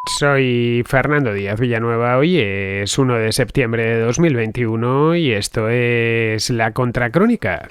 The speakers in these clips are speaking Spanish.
Soy Fernando Díaz Villanueva, hoy es 1 de septiembre de 2021 y esto es La Contracrónica.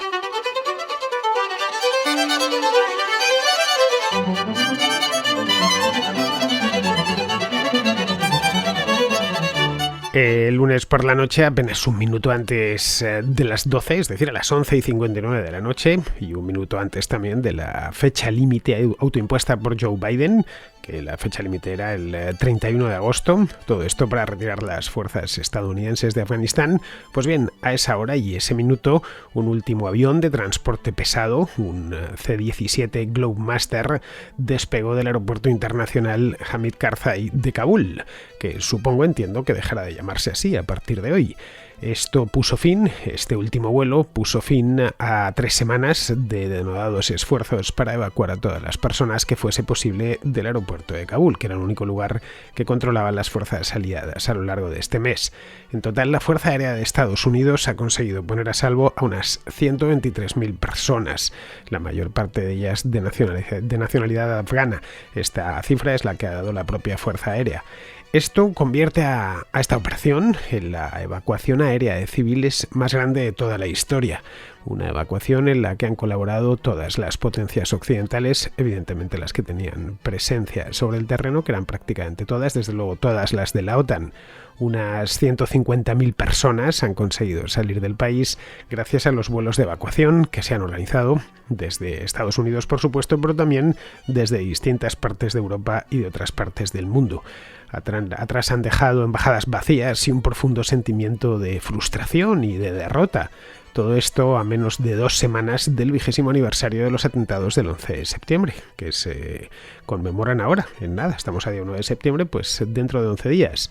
El lunes por la noche, apenas un minuto antes de las 12, es decir, a las 11:59 de la noche, y un minuto antes también de la fecha límite autoimpuesta por Joe Biden, que la fecha límite era el 31 de agosto, todo esto para retirar las fuerzas estadounidenses de Afganistán. Pues bien, a esa hora y ese minuto, un último avión de transporte pesado, un C-17 Globemaster, despegó del aeropuerto internacional Hamid Karzai de Kabul, que entiendo que dejará de llamarse así a partir de hoy. Este último vuelo puso fin a 3 semanas de denodados esfuerzos para evacuar a todas las personas que fuese posible del aeropuerto de Kabul, que era el único lugar que controlaban las fuerzas aliadas a lo largo de este mes. En total, la Fuerza Aérea de Estados Unidos ha conseguido poner a salvo a unas 123.000 personas, la mayor parte de ellas de nacionalidad afgana. Esta cifra es la que ha dado la propia Fuerza Aérea. Esto convierte a esta operación en la evacuación aérea de civiles más grande de toda la historia. Una evacuación en la que han colaborado todas las potencias occidentales, evidentemente las que tenían presencia sobre el terreno, que eran prácticamente todas, desde luego todas las de la OTAN. Unas 150.000 personas han conseguido salir del país gracias a los vuelos de evacuación que se han organizado desde Estados Unidos, por supuesto, pero también desde distintas partes de Europa y de otras partes del mundo. Atrás han dejado embajadas vacías y un profundo sentimiento de frustración y de derrota. Todo esto a menos de 2 semanas del 20º aniversario de los atentados del 11 de septiembre, que se conmemoran ahora. En nada, estamos a día 1 de septiembre, pues dentro de 11 días.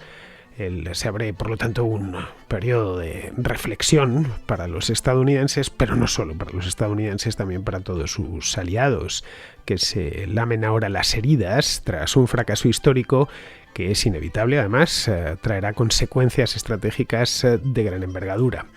Se abre, por lo tanto, un periodo de reflexión para los estadounidenses, pero no solo para los estadounidenses, también para todos sus aliados, que se lamen ahora las heridas tras un fracaso histórico que es inevitable, además, traerá consecuencias estratégicas de gran envergadura.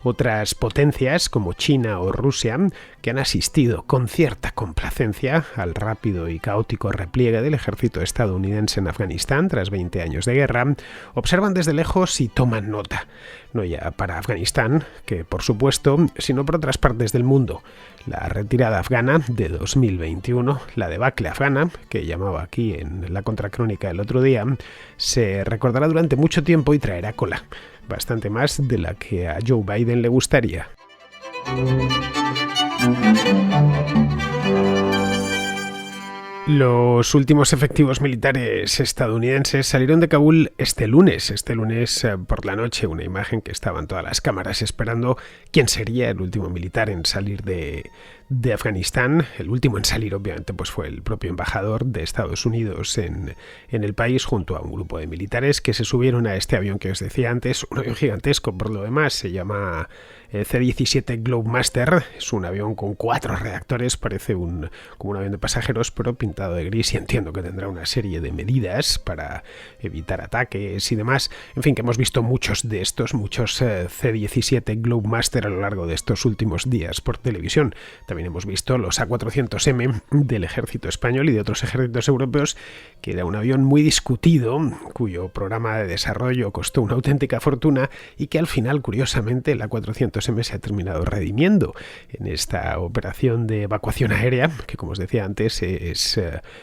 Otras potencias, como China o Rusia, que han asistido con cierta complacencia al rápido y caótico repliegue del ejército estadounidense en Afganistán tras 20 años de guerra, observan desde lejos y toman nota. No ya para Afganistán, que por supuesto, sino por otras partes del mundo. La retirada afgana de 2021, la debacle afgana, que llamaba aquí en la Contracrónica el otro día, se recordará durante mucho tiempo y traerá cola. Bastante más de la que a Joe Biden le gustaría. Los últimos efectivos militares estadounidenses salieron de Kabul este lunes por la noche, una imagen que estaban todas las cámaras esperando quién sería el último militar en salir de Afganistán. El último en salir, obviamente, pues fue el propio embajador de Estados Unidos en el país, junto a un grupo de militares que se subieron a este avión que os decía antes, un avión gigantesco por lo demás, se llama C-17 Globemaster. Es un avión con 4 reactores, parece como un avión de pasajeros, pero pintado de gris, y entiendo que tendrá una serie de medidas para evitar ataques y demás. En fin, que hemos visto muchos C-17 Globemaster a lo largo de estos últimos días por televisión. También hemos visto los A400M del ejército español y de otros ejércitos europeos, que era un avión muy discutido, cuyo programa de desarrollo costó una auténtica fortuna y que al final, curiosamente, el A400M se ha terminado redimiendo en esta operación de evacuación aérea, que, como os decía antes, es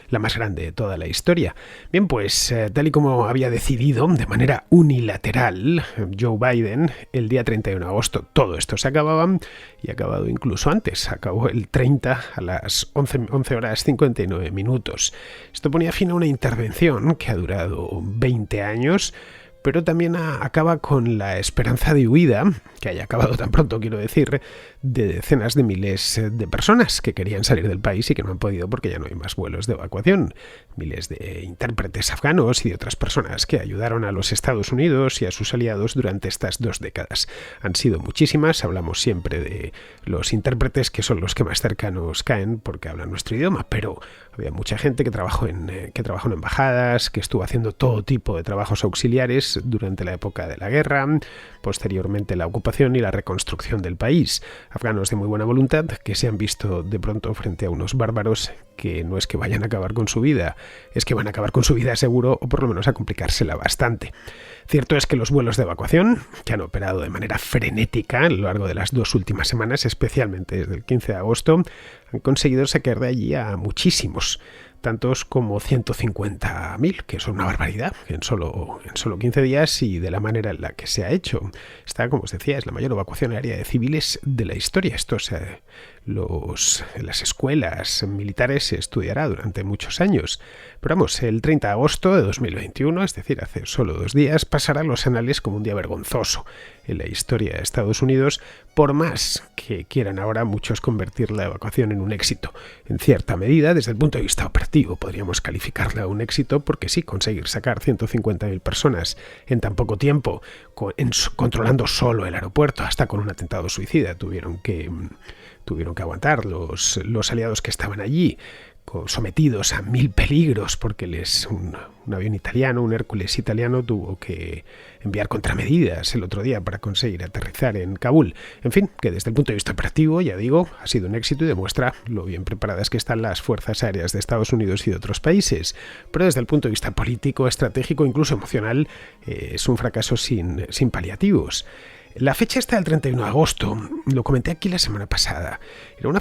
la más grande de toda la historia. Bien, pues tal y como había decidido de manera unilateral Joe Biden, el día 31 de agosto todo esto se acababa, y ha acabado incluso antes, acabó el 30 a las 11 horas 59 minutos. Esto ponía fin a una intervención que ha durado 20 años, pero también acaba con la esperanza de huida, que haya acabado tan pronto, quiero decir, de decenas de miles de personas que querían salir del país y que no han podido porque ya no hay más vuelos de evacuación. Miles de intérpretes afganos y de otras personas que ayudaron a los Estados Unidos y a sus aliados durante estas 2 décadas. Han sido muchísimas, hablamos siempre de los intérpretes, que son los que más cercanos caen porque hablan nuestro idioma, pero había mucha gente que trabajó en embajadas, que estuvo haciendo todo tipo de trabajos auxiliares durante la época de la guerra, posteriormente la ocupación y la reconstrucción del país. Afganos de muy buena voluntad que se han visto de pronto frente a unos bárbaros que no es que vayan a acabar con su vida, es que van a acabar con su vida seguro, o por lo menos a complicársela bastante. Cierto es que los vuelos de evacuación, que han operado de manera frenética a lo largo de las 2 últimas semanas, especialmente desde el 15 de agosto, han conseguido sacar de allí a muchísimos, tantos como 150.000, que es una barbaridad en solo 15 días, y de la manera en la que se ha hecho. Esta, como os decía, es la mayor evacuación aérea de civiles de la historia. Esto en las escuelas militares se estudiará durante muchos años. Pero vamos, el 30 de agosto de 2021, es decir, hace solo 2 días, pasará a los anales como un día vergonzoso en la historia de Estados Unidos, por más que quieran ahora muchos convertir la evacuación en un éxito. En cierta medida, desde el punto de vista operativo, podríamos calificarla un éxito, porque sí, conseguir sacar 150.000 personas en tan poco tiempo, controlando solo el aeropuerto, hasta con un atentado suicida, tuvieron que aguantar los aliados que estaban allí, sometidos a 1000 peligros, porque un avión italiano, un Hércules italiano, tuvo que enviar contramedidas el otro día para conseguir aterrizar en Kabul. En fin, que desde el punto de vista operativo, ya digo, ha sido un éxito y demuestra lo bien preparadas que están las fuerzas aéreas de Estados Unidos y de otros países. Pero desde el punto de vista político, estratégico, incluso emocional, es un fracaso sin paliativos. La fecha está del 31 de agosto, lo comenté aquí la semana pasada. Era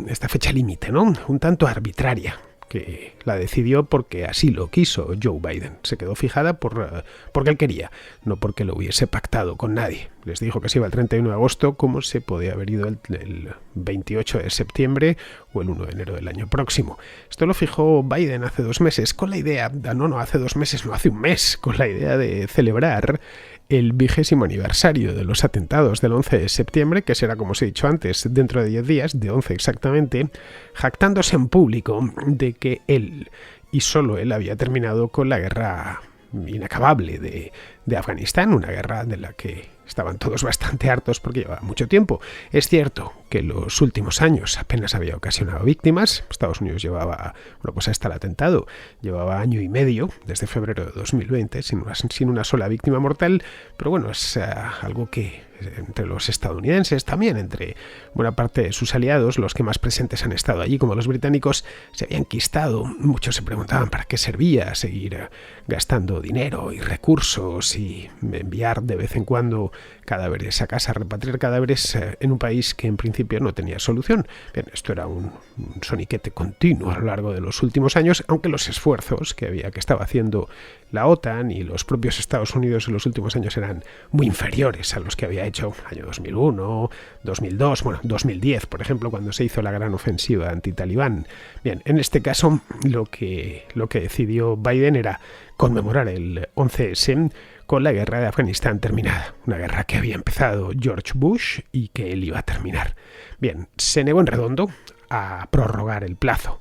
esta fecha límite, ¿no? Un tanto arbitraria, que la decidió porque así lo quiso Joe Biden. Se quedó fijada porque él quería, no porque lo hubiese pactado con nadie. Les dijo que se iba el 31 de agosto, como se podía haber ido el 28 de septiembre o el 1 de enero del año próximo. Esto lo fijó Biden hace 2 meses con la idea, hace 2 meses, no, hace un mes, con la idea de celebrar el 20º aniversario de los atentados del 11 de septiembre, que será, como os he dicho antes, dentro de 10 días, de 11 exactamente, jactándose en público de que él, y solo él, había terminado con la guerra inacabable de Afganistán, una guerra de la que estaban todos bastante hartos porque llevaba mucho tiempo. Es cierto que los últimos años apenas había ocasionado víctimas. Estados Unidos llevaba, pues hasta el atentado, llevaba 1 año y medio, desde febrero de 2020, sin una sola víctima mortal, pero bueno, es algo que entre los estadounidenses, también entre buena parte de sus aliados, los que más presentes han estado allí, como los británicos, se habían quistado. Muchos se preguntaban para qué servía seguir gastando dinero y recursos y enviar de vez en cuando cadáveres a casa, repatriar cadáveres en un país que en principio no tenía solución. Bien, esto era un soniquete continuo a lo largo de los últimos años, aunque los esfuerzos que estaba haciendo la OTAN y los propios Estados Unidos en los últimos años eran muy inferiores a los que había hecho año 2001, 2002, 2010, por ejemplo, cuando se hizo la gran ofensiva anti-talibán. Bien, en este caso lo que decidió Biden era conmemorar el 11S con la guerra de Afganistán terminada, una guerra que había empezado George Bush y que él iba a terminar. Bien, se negó en redondo a prorrogar el plazo,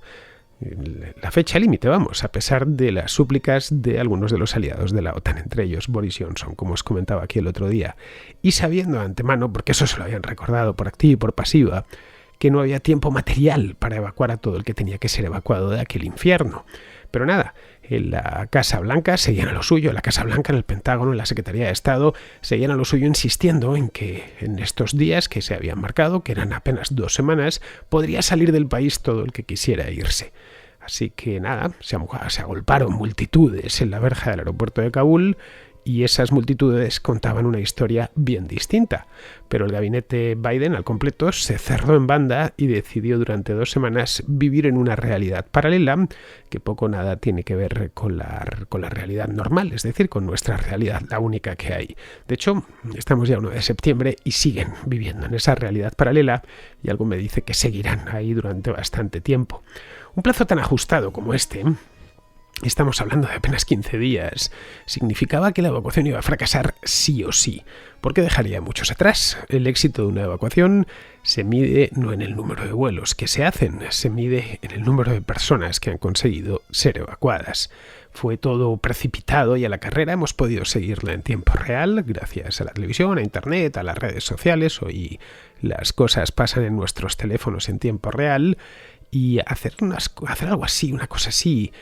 la fecha límite, a pesar de las súplicas de algunos de los aliados de la OTAN, entre ellos Boris Johnson, como os comentaba aquí el otro día, y sabiendo de antemano, porque eso se lo habían recordado por activa y por pasiva, que no había tiempo material para evacuar a todo el que tenía que ser evacuado de aquel infierno. Pero nada, en la Casa Blanca seguían a lo suyo, en la Casa Blanca, en el Pentágono, en la Secretaría de Estado, seguían a lo suyo insistiendo en que en estos días que se habían marcado, que eran apenas 2 semanas, podría salir del país todo el que quisiera irse. Así que nada, se agolparon multitudes en la verja del aeropuerto de Kabul y esas multitudes contaban una historia bien distinta. Pero el gabinete Biden al completo se cerró en banda y decidió durante 2 semanas vivir en una realidad paralela que poco o nada tiene que ver con la realidad normal, es decir, con nuestra realidad, la única que hay. De hecho, estamos ya 1 de septiembre y siguen viviendo en esa realidad paralela y algo me dice que seguirán ahí durante bastante tiempo. Un plazo tan ajustado como este, estamos hablando de apenas 15 días, significaba que la evacuación iba a fracasar sí o sí, porque dejaría a muchos atrás. El éxito de una evacuación se mide no en el número de vuelos que se hacen, se mide en el número de personas que han conseguido ser evacuadas. Fue todo precipitado y a la carrera hemos podido seguirla en tiempo real, gracias a la televisión, a internet, a las redes sociales. Hoy las cosas pasan en nuestros teléfonos en tiempo real y hacer algo así, una cosa así,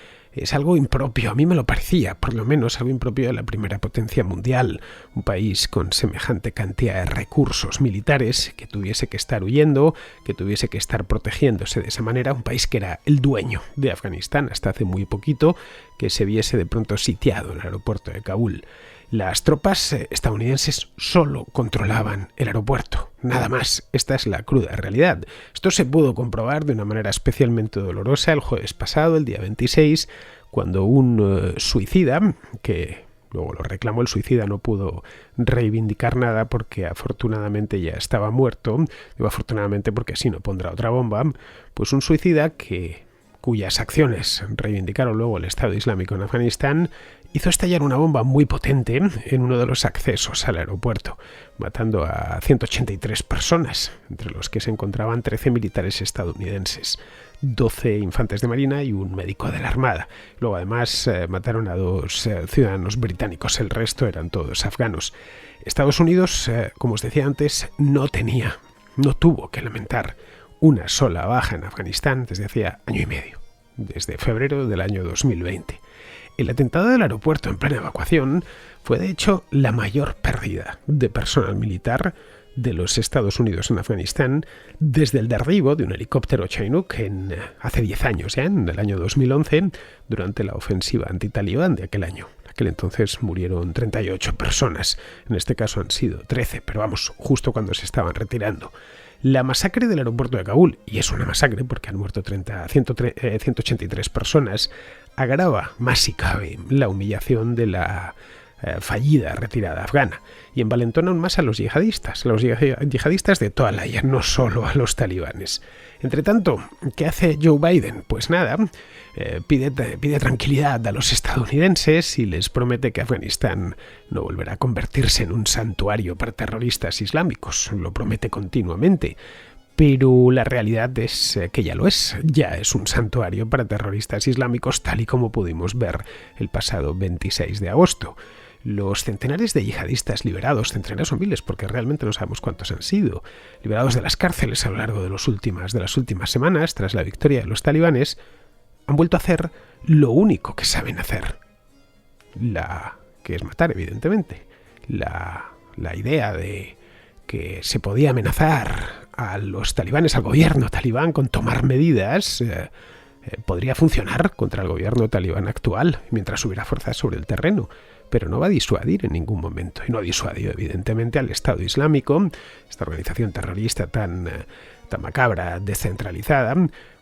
es algo impropio, a mí me lo parecía, por lo menos algo impropio de la primera potencia mundial, un país con semejante cantidad de recursos militares que tuviese que estar huyendo, que tuviese que estar protegiéndose de esa manera, un país que era el dueño de Afganistán hasta hace muy poquito, que se viese de pronto sitiado en el aeropuerto de Kabul. Las tropas estadounidenses solo controlaban el aeropuerto, nada más. Esta es la cruda realidad. Esto se pudo comprobar de una manera especialmente dolorosa el jueves pasado, el día 26, cuando un suicida, que luego lo reclamó, el suicida no pudo reivindicar nada porque afortunadamente ya estaba muerto, digo afortunadamente porque así no pondrá otra bomba, pues un suicida cuyas acciones reivindicaron luego el Estado Islámico en Afganistán, hizo estallar una bomba muy potente en uno de los accesos al aeropuerto, matando a 183 personas, entre los que se encontraban 13 militares estadounidenses, 12 infantes de marina y un médico de la Armada. Luego además mataron a 2 ciudadanos británicos, el resto eran todos afganos. Estados Unidos, como os decía antes, no tuvo que lamentar una sola baja en Afganistán desde hacía año y medio, desde febrero del año 2020. El atentado del aeropuerto en plena evacuación fue de hecho la mayor pérdida de personal militar de los Estados Unidos en Afganistán desde el derribo de un helicóptero Chinook hace 10 años, en el año 2011, durante la ofensiva antitalibán de aquel año. En aquel entonces murieron 38 personas, en este caso han sido 13, pero vamos, justo cuando se estaban retirando. La masacre del aeropuerto de Kabul, y es una masacre porque han muerto 183 personas, agrava más si cabe la humillación de la fallida retirada afgana y envalentona aún más a los yihadistas de toda la ya, no solo a los talibanes. Entre tanto, ¿qué hace Joe Biden? Pues nada, pide tranquilidad a los estadounidenses y les promete que Afganistán no volverá a convertirse en un santuario para terroristas islámicos. Lo promete continuamente. Pero la realidad es que ya es un santuario para terroristas islámicos, tal y como pudimos ver el pasado 26 de agosto. Los centenares de yihadistas liberados, centenares son miles porque realmente no sabemos cuántos han sido, liberados de las cárceles a lo largo de las últimas semanas, tras la victoria de los talibanes, han vuelto a hacer lo único que saben hacer, que es matar, evidentemente. La idea de que se podía amenazar a los talibanes, al gobierno talibán, con tomar medidas, podría funcionar contra el gobierno talibán actual, mientras hubiera fuerzas sobre el terreno, pero no va a disuadir en ningún momento. Y no ha disuadido, evidentemente, al Estado Islámico, esta organización terrorista tan macabra, descentralizada,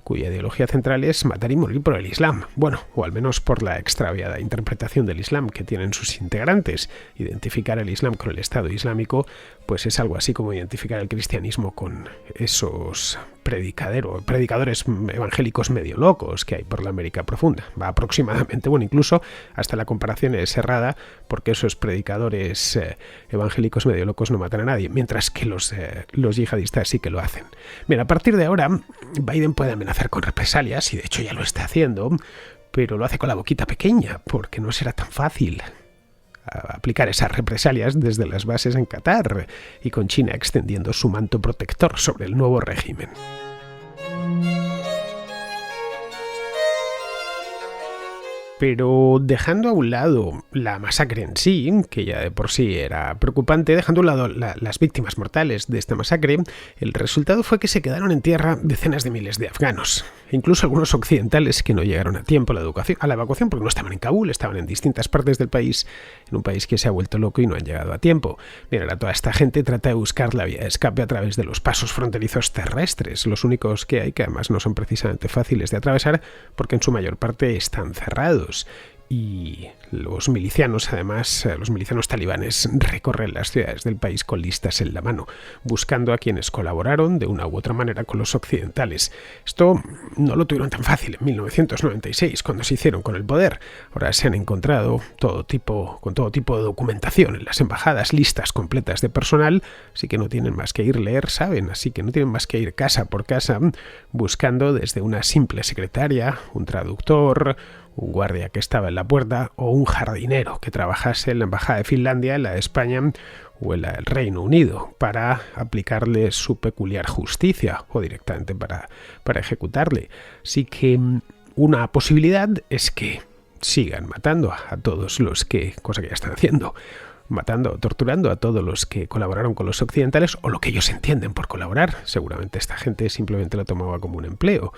cuya ideología central es matar y morir por el Islam. Bueno, o al menos por la extraviada interpretación del Islam que tienen sus integrantes. Identificar el Islam con el Estado Islámico, pues es algo así como identificar el cristianismo con esos predicadores evangélicos medio locos que hay por la América profunda. Va aproximadamente, incluso hasta la comparación es errada, porque esos predicadores evangélicos medio locos no matan a nadie, mientras que los yihadistas sí que lo hacen. Bien, a partir de ahora, Biden puede amenazar con represalias, y de hecho ya lo está haciendo, pero lo hace con la boquita pequeña, porque no será tan fácil aplicar esas represalias desde las bases en Qatar y con China extendiendo su manto protector sobre el nuevo régimen. Pero dejando a un lado la masacre en sí, que ya de por sí era preocupante, dejando a un lado las víctimas mortales de esta masacre, el resultado fue que se quedaron en tierra decenas de miles de afganos, incluso algunos occidentales que no llegaron a tiempo a la evacuación porque no estaban en Kabul, estaban en distintas partes del país, en un país que se ha vuelto loco y no han llegado a tiempo. Bien, ahora toda esta gente trata de buscar la vía de escape a través de los pasos fronterizos terrestres, los únicos que hay, que además no son precisamente fáciles de atravesar porque en su mayor parte están cerrados. Y los milicianos, además, los milicianos talibanes recorren las ciudades del país con listas en la mano, buscando a quienes colaboraron de una u otra manera con los occidentales. Esto no lo tuvieron tan fácil en 1996, cuando se hicieron con el poder. Ahora se han encontrado con todo tipo de documentación en las embajadas, listas completas de personal, así que no tienen más que ir leer, saben, así que no tienen más que ir casa por casa, buscando desde una simple secretaria, un traductor, un guardia que estaba en la puerta o un jardinero que trabajase en la embajada de Finlandia, en la de España o en la del Reino Unido para aplicarle su peculiar justicia o directamente para ejecutarle. Así que Una posibilidad es que sigan matando a todos los que, cosa que ya están haciendo, matando, torturando a todos los que colaboraron con los occidentales, o lo que ellos entienden por colaborar. Seguramente esta gente simplemente lo tomaba como un empleo.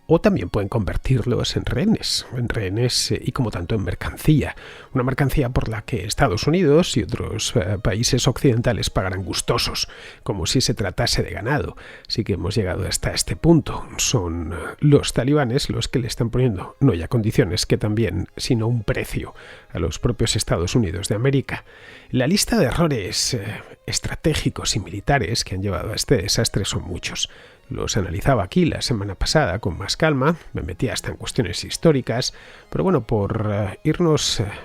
O también pueden convertirlos en rehenes y como tanto en mercancía. Una mercancía por la que Estados Unidos y otros países occidentales pagarán gustosos, como si se tratase de ganado. Así que hemos llegado hasta este punto. Son los talibanes los que le están poniendo, no ya condiciones que también, sino un precio a los propios Estados Unidos de América. La lista de errores estratégicos y militares que han llevado a este desastre son muchos. Los analizaba aquí la semana pasada con más calma, me metía hasta en cuestiones históricas, pero bueno, por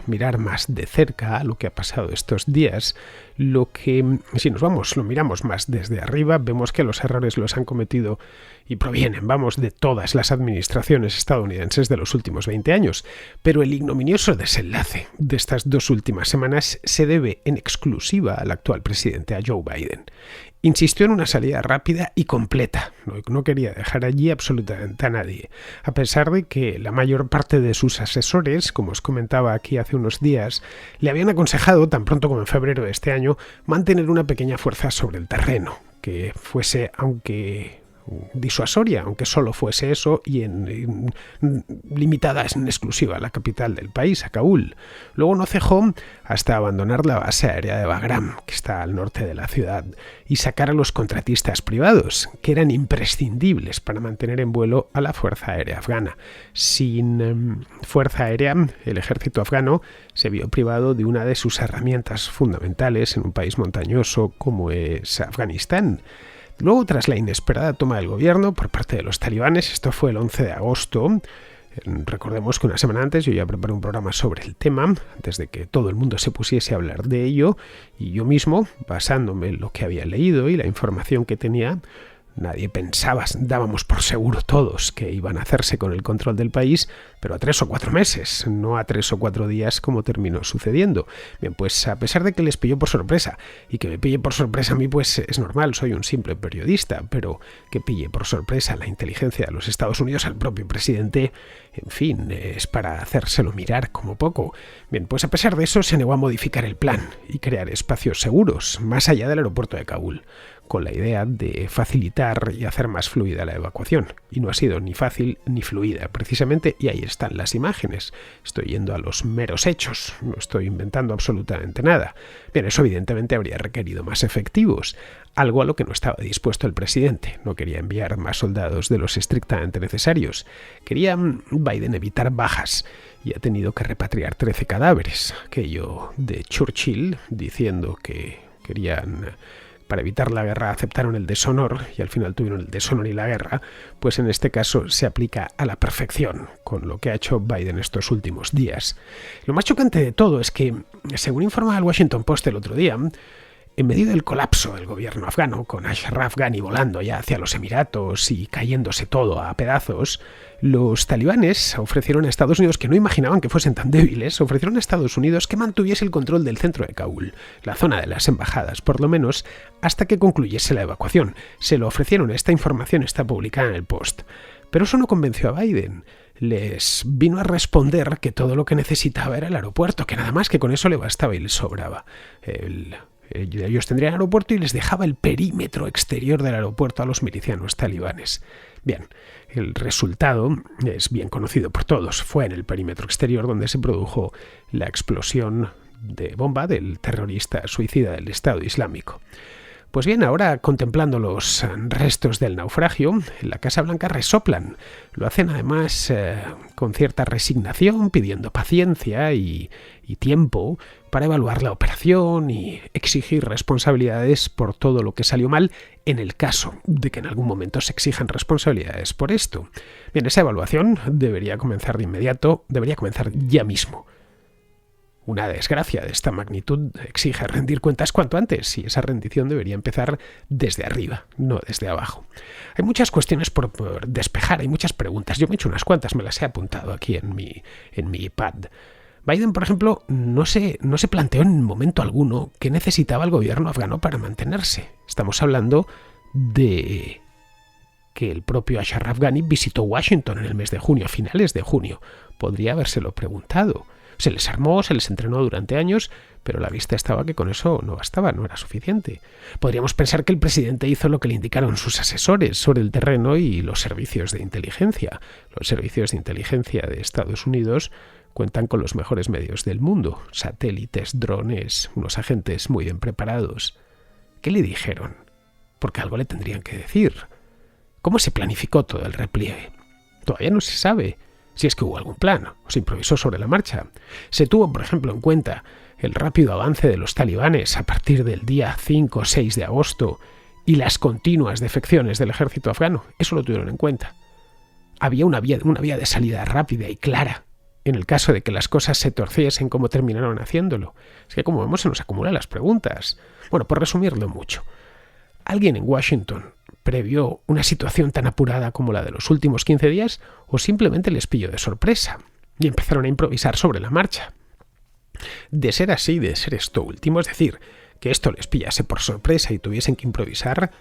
mirar más de cerca lo que ha pasado estos días, si lo miramos más desde arriba, vemos que los errores los han cometido y provienen, de todas las administraciones estadounidenses de los últimos 20 años, pero el ignominioso desenlace de estas 2 últimas semanas se debe en exclusiva al actual presidente, a Joe Biden. Insistió en una salida rápida y completa. No quería dejar allí absolutamente a nadie, a pesar de que la mayor parte de sus asesores, como os comentaba aquí hace unos días, le habían aconsejado, tan pronto como en febrero de este año, mantener una pequeña fuerza sobre el terreno, que fuese, aunque disuasoria, aunque solo fuese eso, y limitada en exclusiva a la capital del país, a Kabul. Luego no cejó hasta abandonar la base aérea de Bagram, que está al norte de la ciudad, y sacar a los contratistas privados, que eran imprescindibles para mantener en vuelo a la Fuerza Aérea Afgana. Sin Fuerza Aérea, el ejército afgano se vio privado de una de sus herramientas fundamentales en un país montañoso como es Afganistán. Luego, tras la inesperada toma del gobierno por parte de los talibanes, esto fue el 11 de agosto, recordemos que una semana antes yo ya preparé un programa sobre el tema, antes de que todo el mundo se pusiese a hablar de ello, y yo mismo, basándome en lo que había leído y la información que tenía, nadie pensaba, dábamos por seguro todos que iban a hacerse con el control del país, pero a 3 o 4 meses, no a 3 o 4 días como terminó sucediendo. Bien, pues a pesar de que les pilló por sorpresa, y que me pille por sorpresa a mí, pues es normal, soy un simple periodista, pero que pille por sorpresa la inteligencia de los Estados Unidos al propio presidente, en fin, es para hacérselo mirar como poco. Bien, pues a pesar de eso se negó a modificar el plan y crear espacios seguros, más allá del aeropuerto de Kabul, con la idea de facilitar y hacer más fluida la evacuación. Y no ha sido ni fácil ni fluida, precisamente, y ahí están las imágenes. Estoy yendo a los meros hechos, no estoy inventando absolutamente nada. Bien, eso evidentemente habría requerido más efectivos, algo a lo que no estaba dispuesto el presidente. No quería enviar más soldados de los estrictamente necesarios. Quería Biden evitar bajas y ha tenido que repatriar 13 cadáveres. Aquello de Churchill diciendo que querían... Para evitar la guerra aceptaron el deshonor y al final tuvieron el deshonor y la guerra, pues en este caso se aplica a la perfección con lo que ha hecho Biden estos últimos días. Lo más chocante de todo es que, según informa el Washington Post el otro día, en medio del colapso del gobierno afgano, con Ashraf Ghani volando ya hacia los Emiratos y cayéndose todo a pedazos, los talibanes ofrecieron a Estados Unidos, que no imaginaban que fuesen tan débiles, ofrecieron a Estados Unidos que mantuviese el control del centro de Kabul, la zona de las embajadas, por lo menos, hasta que concluyese la evacuación. Se lo ofrecieron, esta información está publicada en el Post. Pero eso no convenció a Biden. Les vino a responder que todo lo que necesitaba era el aeropuerto, que nada más que con eso le bastaba y le sobraba. Ellos tendrían aeropuerto y les dejaba el perímetro exterior del aeropuerto a los milicianos talibanes. Bien, el resultado es bien conocido por todos. Fue en el perímetro exterior donde se produjo la explosión de bomba del terrorista suicida del Estado Islámico. Pues bien, ahora contemplando los restos del naufragio, en la Casa Blanca resoplan. Lo hacen además con cierta resignación, pidiendo paciencia y tiempo para evaluar la operación y exigir responsabilidades por todo lo que salió mal, en el caso de que en algún momento se exijan responsabilidades por esto. Bien, esa evaluación debería comenzar de inmediato, debería comenzar ya mismo. Una desgracia de esta magnitud exige rendir cuentas cuanto antes y esa rendición debería empezar desde arriba, no desde abajo. Hay muchas cuestiones por despejar, hay muchas preguntas. Yo me he hecho unas cuantas, me las he apuntado aquí en mi iPad. Biden, por ejemplo, no se planteó en momento alguno qué necesitaba el gobierno afgano para mantenerse. Estamos hablando de que el propio Ashraf Ghani visitó Washington en el mes de junio, a finales de junio. Podría habérselo preguntado. Se les armó, se les entrenó durante años, pero la vista estaba que con eso no bastaba, no era suficiente. Podríamos pensar que el presidente hizo lo que le indicaron sus asesores sobre el terreno y los servicios de inteligencia. Los servicios de inteligencia de Estados Unidos cuentan con los mejores medios del mundo, satélites, drones, unos agentes muy bien preparados. ¿Qué le dijeron? Porque algo le tendrían que decir. ¿Cómo se planificó todo el repliegue? Todavía no se sabe. Si es que hubo algún plan, o se improvisó sobre la marcha. Se tuvo, por ejemplo, en cuenta el rápido avance de los talibanes a partir del día 5 o 6 de agosto y las continuas defecciones del ejército afgano. Eso lo tuvieron en cuenta. Había una vía de salida rápida y clara en el caso de que las cosas se torciesen como terminaron haciéndolo. Es que, como vemos, se nos acumulan las preguntas. Bueno, por resumirlo mucho, alguien en Washington previó una situación tan apurada como la de los últimos 15 días o simplemente les pilló de sorpresa y empezaron a improvisar sobre la marcha. De ser así, de ser esto último, es decir, que esto les pillase por sorpresa y tuviesen que improvisar,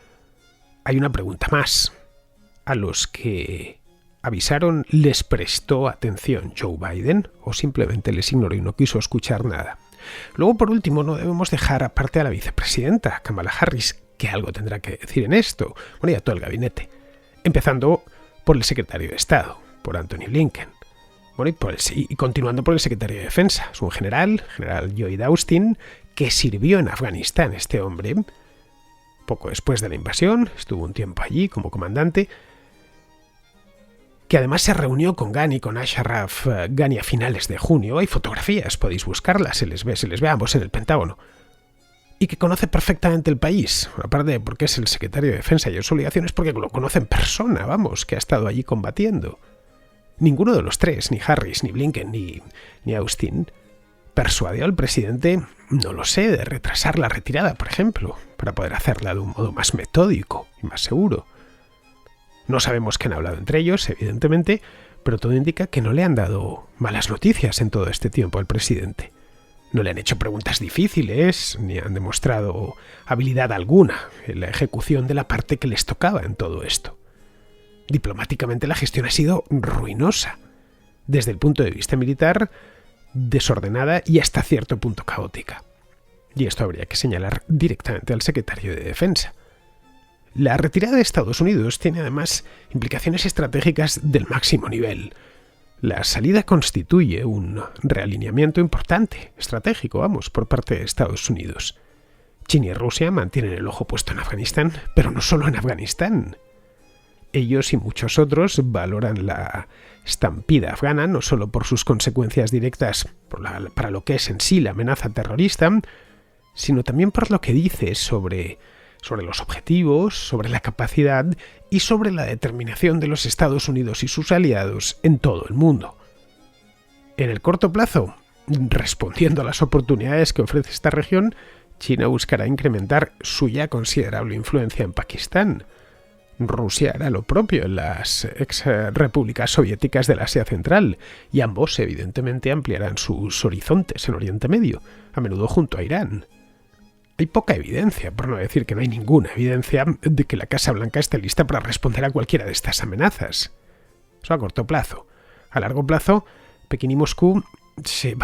hay una pregunta más. ¿A los que avisaron les prestó atención Joe Biden o simplemente les ignoró y no quiso escuchar nada? Luego, por último, no debemos dejar aparte a la vicepresidenta, Kamala Harris, que algo tendrá que decir en esto, bueno, y a todo el gabinete, empezando por el secretario de Estado, por Anthony Blinken, bueno, y continuando por el secretario de Defensa, es un general Lloyd Austin, que sirvió en Afganistán, este hombre, poco después de la invasión, estuvo un tiempo allí como comandante, que además se reunió con Ashraf Ghani a finales de junio. Hay fotografías, podéis buscarlas, se les ve a ambos en el Pentágono. Y que conoce perfectamente el país, aparte de porque es el secretario de Defensa y sus obligaciones, porque lo conoce en persona, que ha estado allí combatiendo. Ninguno de los tres, ni Harris, ni Blinken, ni Austin, persuadió al presidente, no lo sé, de retrasar la retirada, por ejemplo, para poder hacerla de un modo más metódico y más seguro. No sabemos qué han hablado entre ellos, evidentemente, pero todo indica que no le han dado malas noticias en todo este tiempo al presidente. No le han hecho preguntas difíciles, ni han demostrado habilidad alguna en la ejecución de la parte que les tocaba en todo esto. Diplomáticamente la gestión ha sido ruinosa, desde el punto de vista militar, desordenada y hasta cierto punto caótica. Y esto habría que señalar directamente al secretario de Defensa. La retirada de Estados Unidos tiene además implicaciones estratégicas del máximo nivel. La salida constituye un realineamiento importante, estratégico, por parte de Estados Unidos. China y Rusia mantienen el ojo puesto en Afganistán, pero no solo en Afganistán. Ellos y muchos otros valoran la estampida afgana no solo por sus consecuencias directas para lo que es en sí la amenaza terrorista, sino también por lo que dice sobre los objetivos, sobre la capacidad y sobre la determinación de los Estados Unidos y sus aliados en todo el mundo. En el corto plazo, respondiendo a las oportunidades que ofrece esta región, China buscará incrementar su ya considerable influencia en Pakistán. Rusia hará lo propio en las ex repúblicas soviéticas del Asia Central, y ambos evidentemente ampliarán sus horizontes en Oriente Medio, a menudo junto a Irán. Hay poca evidencia, por no decir que no hay ninguna evidencia, de que la Casa Blanca esté lista para responder a cualquiera de estas amenazas. Eso a corto plazo. A largo plazo, Pekín y Moscú se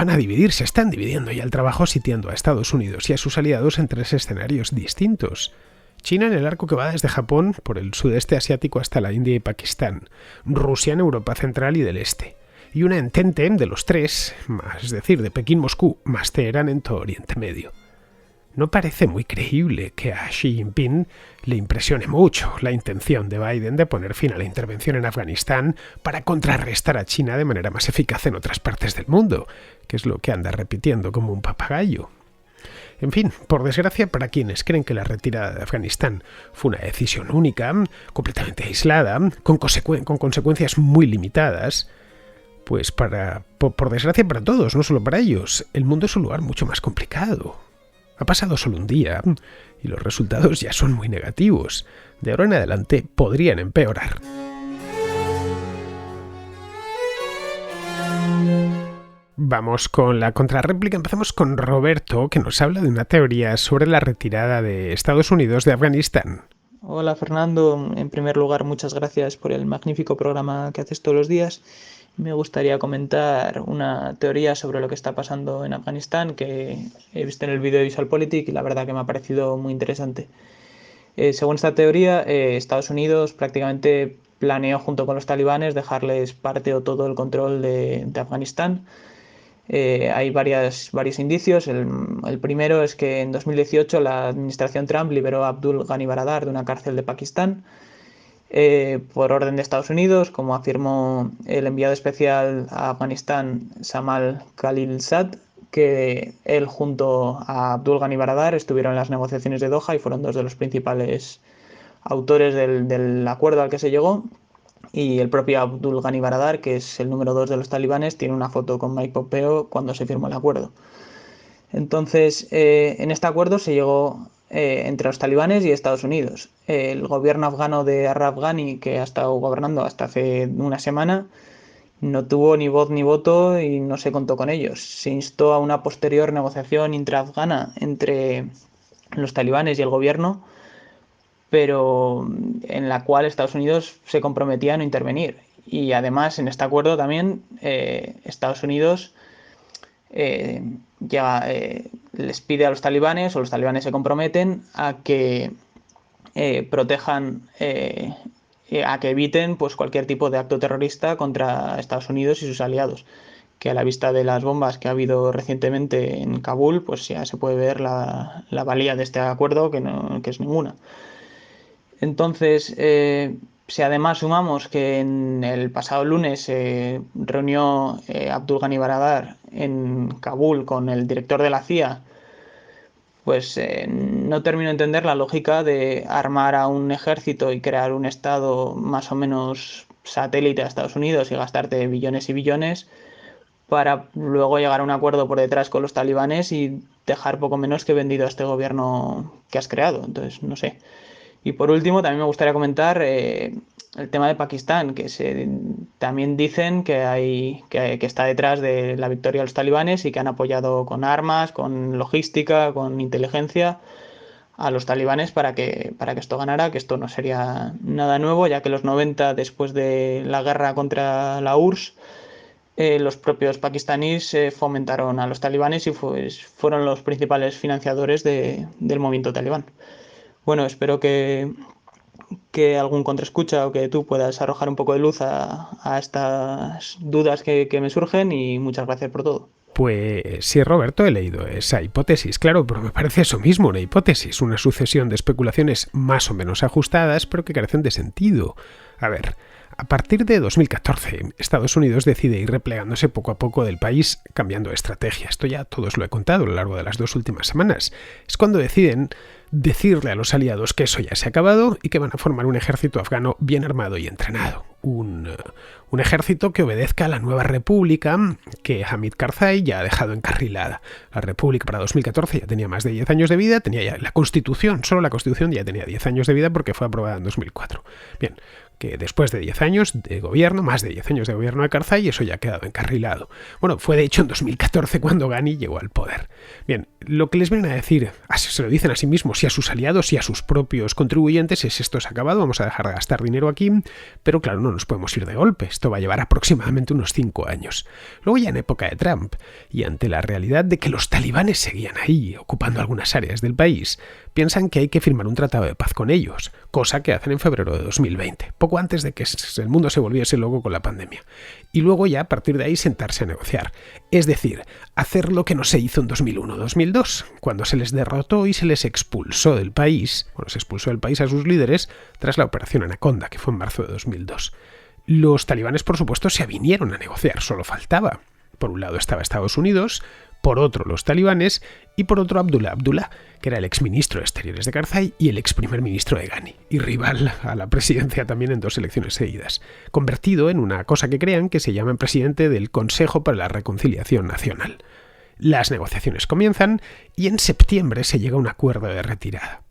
están dividiendo ya el trabajo sitiando a Estados Unidos y a sus aliados en tres escenarios distintos. China en el arco que va desde Japón por el sudeste asiático hasta la India y Pakistán. Rusia en Europa Central y del Este. Y una entente de los tres, es decir, de Pekín, Moscú, más Teherán en todo Oriente Medio. No parece muy creíble que a Xi Jinping le impresione mucho la intención de Biden de poner fin a la intervención en Afganistán para contrarrestar a China de manera más eficaz en otras partes del mundo, que es lo que anda repitiendo como un papagayo. En fin, por desgracia, para quienes creen que la retirada de Afganistán fue una decisión única, completamente aislada, con consecuencias muy limitadas, pues por desgracia para todos, no solo para ellos, el mundo es un lugar mucho más complicado. Ha pasado solo un día y los resultados ya son muy negativos. De ahora en adelante podrían empeorar. Vamos con la contrarréplica. Empezamos con Roberto, que nos habla de una teoría sobre la retirada de Estados Unidos de Afganistán. Hola Fernando, en primer lugar muchas gracias por el magnífico programa que haces todos los días. Me gustaría comentar una teoría sobre lo que está pasando en Afganistán que he visto en el vídeo de VisualPolitik y la verdad que me ha parecido muy interesante. Según esta teoría, Estados Unidos prácticamente planeó junto con los talibanes dejarles parte o todo el control de Afganistán. Hay varios indicios. El primero es que en 2018 la administración Trump liberó a Abdul Ghani Baradar de una cárcel de Pakistán por orden de Estados Unidos, como afirmó el enviado especial a Afganistán, Samal Khalilzad, que él junto a Abdul Ghani Baradar estuvieron en las negociaciones de Doha y fueron dos de los principales autores del acuerdo al que se llegó. Y el propio Abdul Ghani Baradar, que es el número 2 de los talibanes, tiene una foto con Mike Pompeo cuando se firmó el acuerdo. Entonces, en este acuerdo se llegó entre los talibanes y Estados Unidos. El gobierno afgano de Ashraf Ghani, que ha estado gobernando hasta hace una semana, no tuvo ni voz ni voto y no se contó con ellos. Se instó a una posterior negociación intraafgana entre los talibanes y el gobierno, pero en la cual Estados Unidos se comprometía a no intervenir. Y además, en este acuerdo también Estados Unidos eh, les pide a los talibanes, o los talibanes se comprometen a que protejan, a que eviten pues, cualquier tipo de acto terrorista contra Estados Unidos y sus aliados. Que a la vista de las bombas que ha habido recientemente en Kabul, pues ya se puede ver la valía de este acuerdo, que es ninguna. Entonces, si además sumamos que en el pasado lunes se reunió Abdul Ghani Baradar en Kabul con el director de la CIA, pues no termino de entender la lógica de armar a un ejército y crear un estado más o menos satélite a Estados Unidos y gastarte billones y billones para luego llegar a un acuerdo por detrás con los talibanes y dejar poco menos que vendido a este gobierno que has creado. Entonces, no sé. Y por último, también me gustaría comentar el tema de Pakistán, también dicen que está detrás de la victoria de los talibanes y que han apoyado con armas, con logística, con inteligencia a los talibanes para que esto ganara, que esto no sería nada nuevo, ya que en los 90, después de la guerra contra la URSS, los propios pakistaníes fomentaron a los talibanes y fueron los principales financiadores del movimiento talibán. Bueno, espero que algún contraescucha o que tú puedas arrojar un poco de luz a estas dudas que me surgen y muchas gracias por todo. Pues sí, Roberto, he leído esa hipótesis, claro, pero me parece eso mismo, una hipótesis, una sucesión de especulaciones más o menos ajustadas, pero que carecen de sentido. A ver, a partir de 2014, Estados Unidos decide ir replegándose poco a poco del país, cambiando de estrategia. Esto ya todos lo he contado a lo largo de las 2 últimas semanas. Es cuando deciden decirle a los aliados que eso ya se ha acabado y que van a formar un ejército afgano bien armado y entrenado. Un ejército que obedezca a la nueva república que Hamid Karzai ya ha dejado encarrilada. La república para 2014 ya tenía más de 10 años de vida, tenía ya la constitución, solo la constitución ya tenía 10 años de vida porque fue aprobada en 2004. Bien, que después de 10 años de gobierno, más de 10 años de gobierno de Karzai, eso ya ha quedado encarrilado. Bueno, fue de hecho en 2014 cuando Ghani llegó al poder. Bien, lo que les vienen a decir, se lo dicen a sí mismos y a sus aliados y a sus propios contribuyentes es: esto se ha acabado, vamos a dejar de gastar dinero aquí, pero claro, no nos podemos ir de golpe, esto va a llevar aproximadamente unos 5 años. Luego ya en época de Trump, y ante la realidad de que los talibanes seguían ahí, ocupando algunas áreas del país, piensan que hay que firmar un tratado de paz con ellos, cosa que hacen en febrero de 2020, poco antes de que el mundo se volviese loco con la pandemia. Y luego ya a partir de ahí sentarse a negociar. Es decir, hacer lo que no se hizo en 2001-2002, cuando se les derrotó y se les expulsó del país, se expulsó del país a sus líderes tras la operación Anaconda, que fue en marzo de 2002. Los talibanes, por supuesto, se avinieron a negociar, solo faltaba. Por un lado estaba Estados Unidos, por otro los talibanes y por otro Abdullah, que era el exministro de Exteriores de Karzai y el ex primer ministro de Ghani, y rival a la presidencia también en 2 elecciones seguidas, convertido en una cosa que crean que se llama presidente del Consejo para la Reconciliación Nacional. Las negociaciones comienzan y en septiembre se llega a un acuerdo de retirada.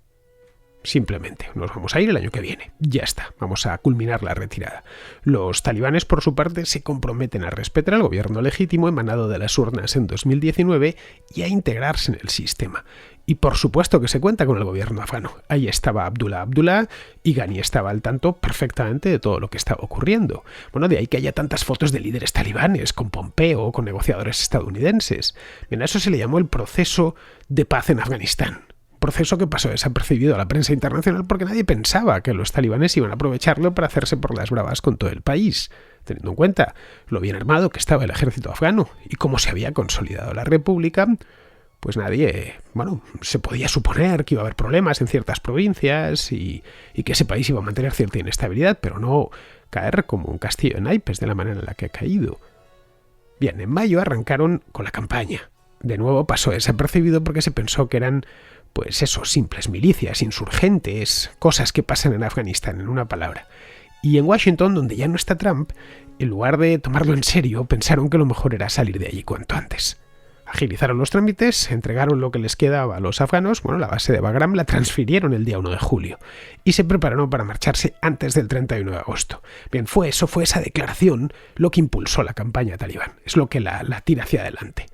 Simplemente, nos vamos a ir el año que viene. Ya está, vamos a culminar la retirada. Los talibanes, por su parte, se comprometen a respetar al gobierno legítimo emanado de las urnas en 2019 y a integrarse en el sistema. Y por supuesto que se cuenta con el gobierno afgano. Ahí estaba Abdullah y Ghani estaba al tanto perfectamente de todo lo que estaba ocurriendo. Bueno, de ahí que haya tantas fotos de líderes talibanes, con Pompeo o con negociadores estadounidenses. Bien, a eso se le llamó el proceso de paz en Afganistán. Proceso que pasó desapercibido a la prensa internacional porque nadie pensaba que los talibanes iban a aprovecharlo para hacerse por las bravas con todo el país, teniendo en cuenta lo bien armado que estaba el ejército afgano y cómo se había consolidado la república. Pues nadie, se podía suponer que iba a haber problemas en ciertas provincias y que ese país iba a mantener cierta inestabilidad, pero no caer como un castillo de naipes de la manera en la que ha caído. Bien, en mayo arrancaron con la campaña. De nuevo pasó desapercibido porque se pensó que eran simples milicias, insurgentes, cosas que pasan en Afganistán, en una palabra. Y en Washington, donde ya no está Trump, en lugar de tomarlo en serio, pensaron que lo mejor era salir de allí cuanto antes. Agilizaron los trámites, entregaron lo que les quedaba a los afganos, la base de Bagram la transfirieron el día 1 de julio y se prepararon para marcharse antes del 31 de agosto. Bien, fue esa declaración lo que impulsó la campaña talibán, es lo que la tira hacia adelante.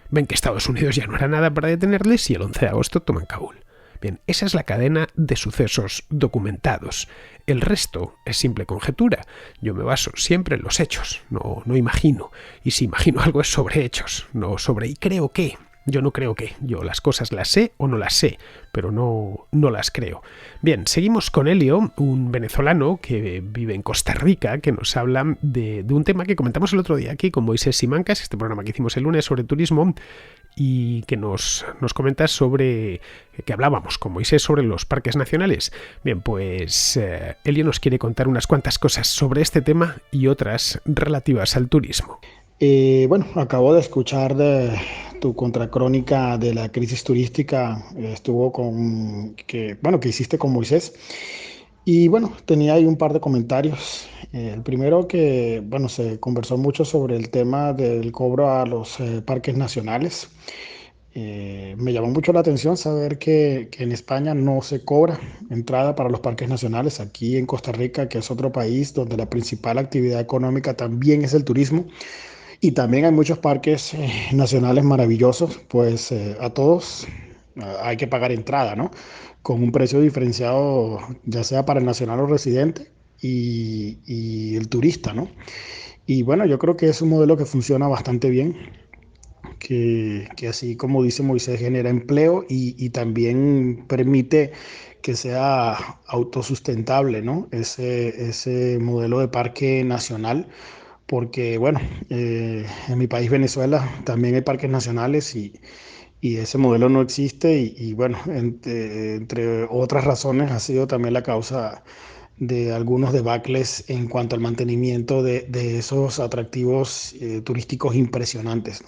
Ven que Estados Unidos ya no era nada para detenerles y el 11 de agosto toman Kabul. Bien, esa es la cadena de sucesos documentados. El resto es simple conjetura. Yo me baso siempre en los hechos, no imagino. Y si imagino algo es sobre hechos, no sobre y creo que. Yo no creo que. Yo las cosas las sé o no las sé, pero no las creo. Bien, seguimos con Elio, un venezolano que vive en Costa Rica, que nos habla de un tema que comentamos el otro día aquí con Moisés Simancas, este programa que hicimos el lunes sobre turismo, y que nos comenta sobre, que hablábamos con Moisés sobre los parques nacionales. Bien, pues Elio nos quiere contar unas cuantas cosas sobre este tema y otras relativas al turismo. Acabo de escuchar de tu contracrónica de la crisis turística, que hiciste con Moisés. Y tenía ahí un par de comentarios. El primero que, se conversó mucho sobre el tema del cobro a los parques nacionales. Me llamó mucho la atención saber que en España no se cobra entrada para los parques nacionales. Aquí en Costa Rica, que es otro país donde la principal actividad económica también es el turismo, y también hay muchos parques nacionales maravillosos, pues a todos hay que pagar entrada, ¿no? Con un precio diferenciado, ya sea para el nacional o residente y el turista, ¿no? Y yo creo que es un modelo que funciona bastante bien, que así como dice Moisés, genera empleo y también permite que sea autosustentable, ¿no? Ese modelo de parque nacional. Porque, en mi país, Venezuela, también hay parques nacionales y ese modelo no existe entre otras razones ha sido también la causa de algunos debacles en cuanto al mantenimiento de esos atractivos turísticos impresionantes, ¿no?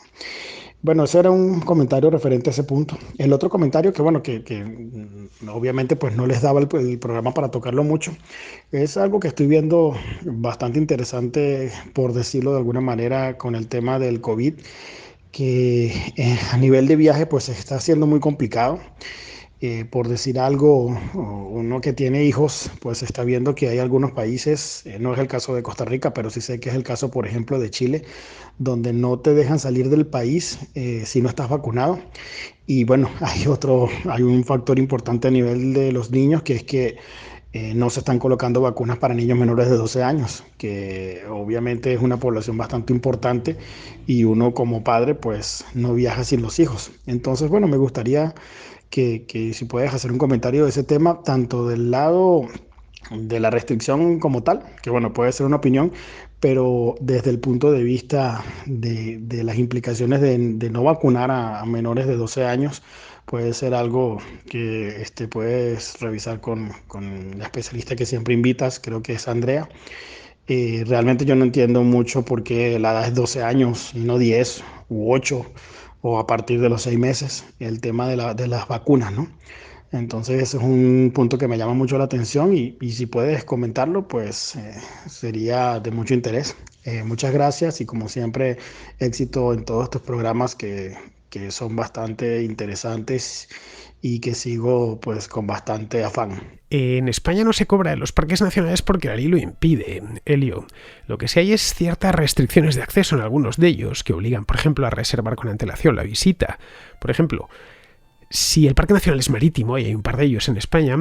Ese era un comentario referente a ese punto. El otro comentario que obviamente pues no les daba el programa para tocarlo mucho, es algo que estoy viendo bastante interesante, por decirlo de alguna manera, con el tema del COVID, que a nivel de viaje pues está siendo muy complicado. Por decir algo, uno que tiene hijos, pues está viendo que hay algunos países, no es el caso de Costa Rica, pero sí sé que es el caso, por ejemplo, de Chile, donde no te dejan salir del país si no estás vacunado. Y hay un factor importante a nivel de los niños, que es que no se están colocando vacunas para niños menores de 12 años, que obviamente es una población bastante importante y uno como padre pues no viaja sin los hijos. Entonces, me gustaría que si puedes hacer un comentario de ese tema, tanto del lado de la restricción como tal, que puede ser una opinión, pero desde el punto de vista de las implicaciones de no vacunar a menores de 12 años, puede ser algo que puedes revisar con la especialista que siempre invitas, creo que es Andrea. Realmente yo no entiendo mucho por qué la edad es 12 años y no 10 u 8 o a partir de los 6 meses, el tema de las vacunas, ¿no? Entonces ese es un punto que me llama mucho la atención y si puedes comentarlo, pues sería de mucho interés. Muchas gracias y como siempre, éxito en todos estos programas que son bastante interesantes y que sigo pues con bastante afán. En España no se cobra en los parques nacionales porque la ley lo impide, Elio. Lo que sí hay es ciertas restricciones de acceso en algunos de ellos que obligan, por ejemplo, a reservar con antelación la visita. Por ejemplo, si el Parque Nacional es marítimo, y hay un par de ellos en España,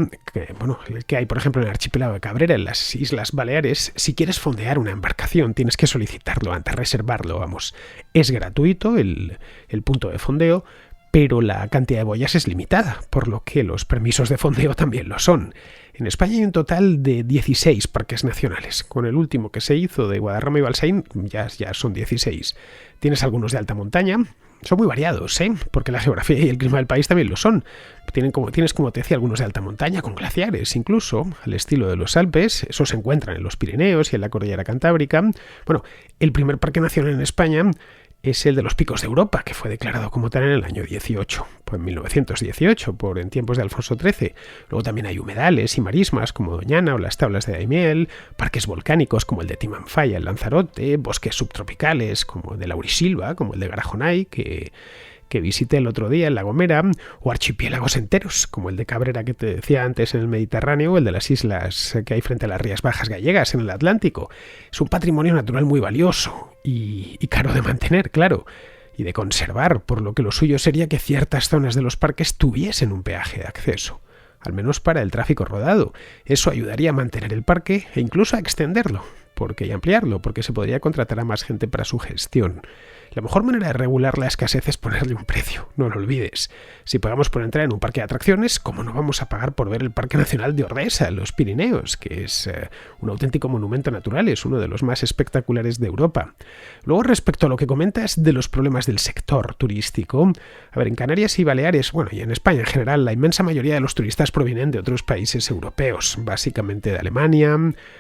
el que hay, por ejemplo, en el archipiélago de Cabrera, en las Islas Baleares, si quieres fondear una embarcación tienes que solicitarlo antes, reservarlo, vamos. Es gratuito el punto de fondeo, pero la cantidad de boyas es limitada, por lo que los permisos de fondeo también lo son. En España hay un total de 16 parques nacionales. Con el último que se hizo de Guadarrama y Balsaín ya son 16. Tienes algunos de alta montaña. Son muy variados, porque la geografía y el clima del país también lo son. Tienes, como te decía, algunos de alta montaña, con glaciares incluso, al estilo de los Alpes. Esos se encuentran en los Pirineos y en la Cordillera Cantábrica. Bueno, el primer parque nacional en España es el de los Picos de Europa, que fue declarado como tal en el año 18, pues en 1918, en tiempos de Alfonso XIII. Luego también hay humedales y marismas como Doñana o las Tablas de Daimiel, parques volcánicos como el de Timanfaya en Lanzarote, bosques subtropicales como el de Laurisilva, como el de Garajonay, que visité el otro día en La Gomera, o archipiélagos enteros, como el de Cabrera que te decía antes en el Mediterráneo, o el de las islas que hay frente a las Rías Bajas gallegas en el Atlántico. Es un patrimonio natural muy valioso y caro de mantener, claro, y de conservar, por lo que lo suyo sería que ciertas zonas de los parques tuviesen un peaje de acceso, al menos para el tráfico rodado. Eso ayudaría a mantener el parque e incluso a extenderlo, y ampliarlo, porque se podría contratar a más gente para su gestión. La mejor manera de regular la escasez es ponerle un precio, no lo olvides. Si pagamos por entrar en un parque de atracciones, ¿cómo no vamos a pagar por ver el Parque Nacional de Ordesa, en los Pirineos, que es un auténtico monumento natural, es uno de los más espectaculares de Europa? Luego, respecto a lo que comentas de los problemas del sector turístico, a ver, en Canarias y Baleares, y en España en general, la inmensa mayoría de los turistas provienen de otros países europeos, básicamente de Alemania,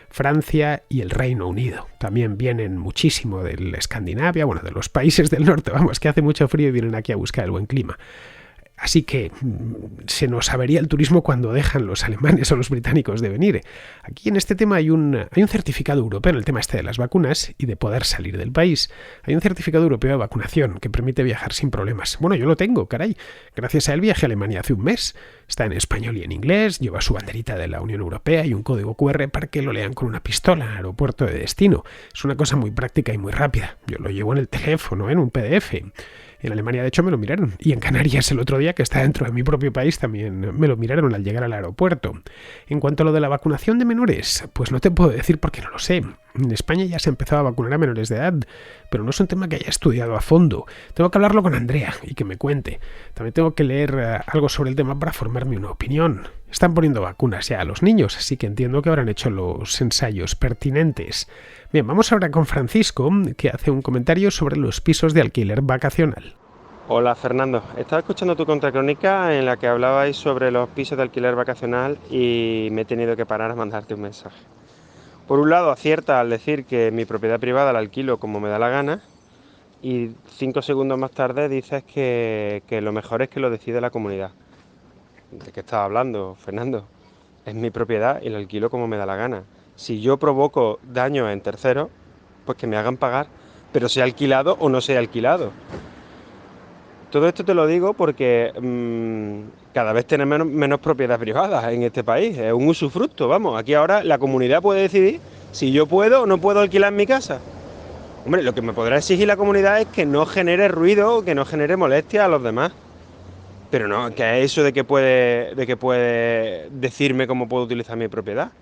Francia y el Reino Unido. También vienen muchísimo de Escandinavia, de los países del norte, que hace mucho frío y vienen aquí a buscar el buen clima. Así que se nos avería el turismo cuando dejan los alemanes o los británicos de venir. Aquí en este tema hay un certificado europeo en el tema de las vacunas y de poder salir del país. Hay un certificado europeo de vacunación que permite viajar sin problemas. Yo lo tengo, caray. Gracias a él viajé a Alemania hace un mes. Está en español y en inglés, lleva su banderita de la Unión Europea y un código QR para que lo lean con una pistola en el aeropuerto de destino. Es una cosa muy práctica y muy rápida. Yo lo llevo en el teléfono, en un PDF. En Alemania, de hecho, me lo miraron. Y en Canarias el otro día, que está dentro de mi propio país, también me lo miraron al llegar al aeropuerto. En cuanto a lo de la vacunación de menores, pues no te puedo decir porque no lo sé. En España ya se ha empezado a vacunar a menores de edad, pero no es un tema que haya estudiado a fondo. Tengo que hablarlo con Andrea y que me cuente. También tengo que leer algo sobre el tema para formarme una opinión. Están poniendo vacunas ya a los niños, así que entiendo que habrán hecho los ensayos pertinentes. Bien, vamos ahora con Francisco, que hace un comentario sobre los pisos de alquiler vacacional. Hola Fernando, estaba escuchando tu contracrónica en la que hablabais sobre los pisos de alquiler vacacional y me he tenido que parar a mandarte un mensaje. Por un lado, acierta al decir que mi propiedad privada la alquilo como me da la gana y 5 segundos más tarde dices que lo mejor es que lo decide la comunidad. ¿De qué estás hablando, Fernando? Es mi propiedad y la alquilo como me da la gana. Si yo provoco daños en terceros, pues que me hagan pagar, pero sea alquilado o no sea alquilado. Todo esto te lo digo porque cada vez tenemos menos propiedad privada en este país. Es un usufructo, vamos. Aquí ahora la comunidad puede decidir si yo puedo o no puedo alquilar mi casa. Hombre, lo que me podrá exigir la comunidad es que no genere ruido, que no genere molestia a los demás. Pero no, que es eso de que puede decirme cómo puedo utilizar mi propiedad.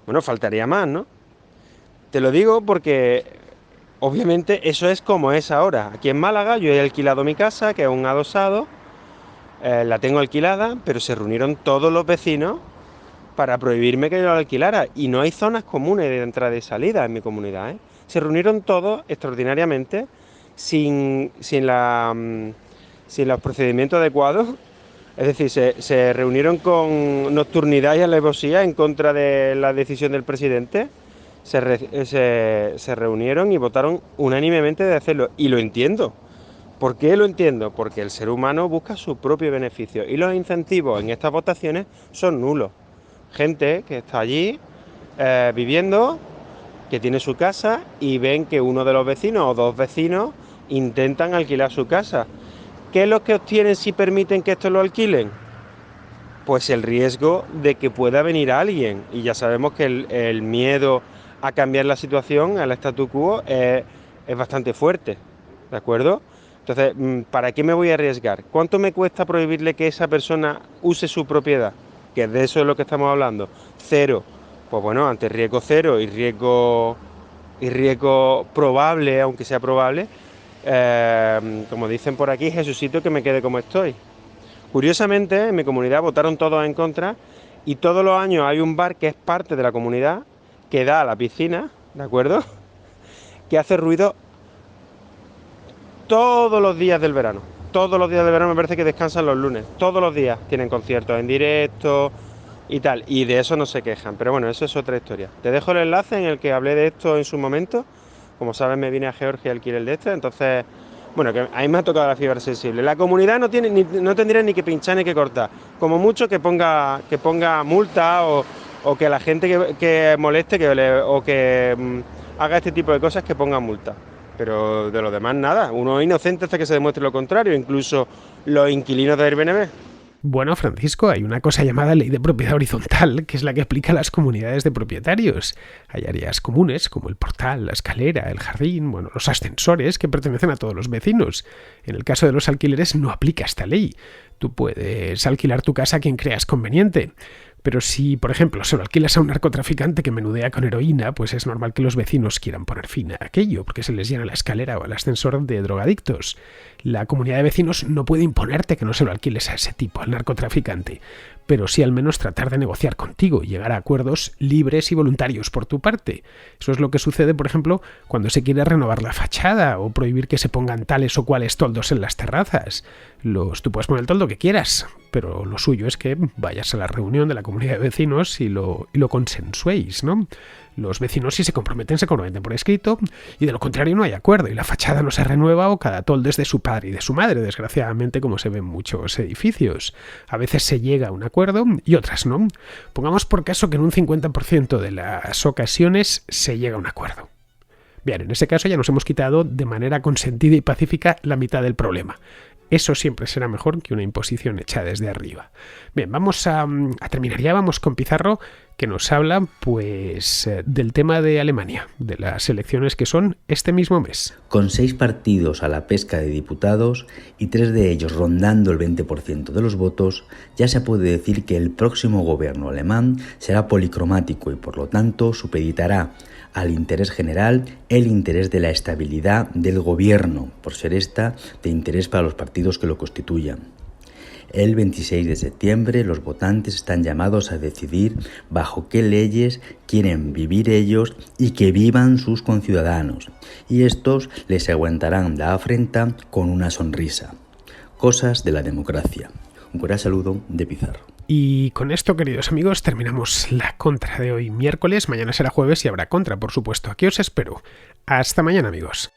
Bueno, faltaría más, ¿no? Te lo digo porque obviamente eso es como es ahora. Aquí en Málaga yo he alquilado mi casa, que es un adosado, la tengo alquilada, pero se reunieron todos los vecinos para prohibirme que yo la alquilara. Y no hay zonas comunes de entrada y salida en mi comunidad, ¿eh? Se reunieron todos extraordinariamente, sin los procedimientos adecuados. Es decir, se reunieron con nocturnidad y alevosía en contra de la decisión del presidente. Se reunieron y votaron unánimemente de hacerlo. Y lo entiendo. ¿Por qué lo entiendo? Porque el ser humano busca su propio beneficio. Y los incentivos en estas votaciones son nulos. Gente que está allí viviendo, que tiene su casa y ven que uno de los vecinos o dos vecinos intentan alquilar su casa. ¿Qué es lo que obtienen si permiten que esto lo alquilen? pues el riesgo de que pueda venir alguien. Y ya sabemos que el miedo a cambiar la situación, al statu quo, es bastante fuerte, ¿de acuerdo? Entonces, ¿para qué me voy a arriesgar? ¿Cuánto me cuesta prohibirle que esa persona use su propiedad? Que de eso es lo que estamos hablando. 0. Pues bueno, ante riesgo 0 y riesgo probable, aunque sea probable, como dicen por aquí, Jesucito, que me quede como estoy. Curiosamente, en mi comunidad votaron todos en contra y todos los años hay un bar que es parte de la comunidad, que da a la piscina, ¿de acuerdo? Que hace ruido todos los días del verano. Todos los días del verano, me parece que descansan los lunes. Todos los días tienen conciertos en directo y tal. Y de eso no se quejan. Pero bueno, eso es otra historia. Te dejo el enlace en el que hablé de esto en su momento. Como sabes, me vine a Georgia a alquilar de este. Entonces, bueno, que a mí me ha tocado la fibra sensible. La comunidad no tendría ni que pinchar ni que cortar. Como mucho que ponga multa o que la gente que moleste o que haga este tipo de cosas que ponga multa. Pero de lo demás nada, uno es inocente hasta que se demuestre lo contrario, incluso los inquilinos de Airbnb. Bueno, Francisco, hay una cosa llamada ley de propiedad horizontal, que es la que aplica a las comunidades de propietarios. Hay áreas comunes, como el portal, la escalera, el jardín, bueno, los ascensores, que pertenecen a todos los vecinos. En el caso de los alquileres no aplica esta ley. Tú puedes alquilar tu casa a quien creas conveniente. Pero si, por ejemplo, se lo alquilas a un narcotraficante que menudea con heroína, pues es normal que los vecinos quieran poner fin a aquello, porque se les llena la escalera o el ascensor de drogadictos. La comunidad de vecinos no puede imponerte que no se lo alquiles a ese tipo, al narcotraficante, pero sí al menos tratar de negociar contigo y llegar a acuerdos libres y voluntarios por tu parte. Eso es lo que sucede, por ejemplo, cuando se quiere renovar la fachada o prohibir que se pongan tales o cuales toldos en las terrazas. Tú puedes poner el toldo que quieras, pero lo suyo es que vayas a la reunión de la comunidad de vecinos y lo consensuéis, ¿no? Los vecinos, si se comprometen por escrito, y de lo contrario no hay acuerdo, y la fachada no se renueva o cada toldo es de su padre y de su madre, desgraciadamente, como se ve en muchos edificios. A veces se llega a un acuerdo y otras no. Pongamos por caso que en un 50% de las ocasiones se llega a un acuerdo. Bien, en ese caso ya nos hemos quitado de manera consentida y pacífica la mitad del problema. Eso siempre será mejor que una imposición hecha desde arriba. Bien, vamos a terminar ya. Vamos con Pizarro, que nos habla pues del tema de Alemania, de las elecciones que son este mismo mes. Con 6 partidos a la pesca de diputados y 3 de ellos rondando el 20% de los votos, ya se puede decir que el próximo gobierno alemán será policromático y por lo tanto supeditará al interés general el interés de la estabilidad del gobierno, por ser esta de interés para los partidos que lo constituyan. El 26 de septiembre los votantes están llamados a decidir bajo qué leyes quieren vivir ellos y que vivan sus conciudadanos, y estos les aguantarán la afrenta con una sonrisa. Cosas de la democracia. Un cordial saludo de Pizarro. Y con esto, queridos amigos, terminamos la contra de hoy miércoles. Mañana será jueves y habrá contra, por supuesto. Aquí os espero. Hasta mañana, amigos.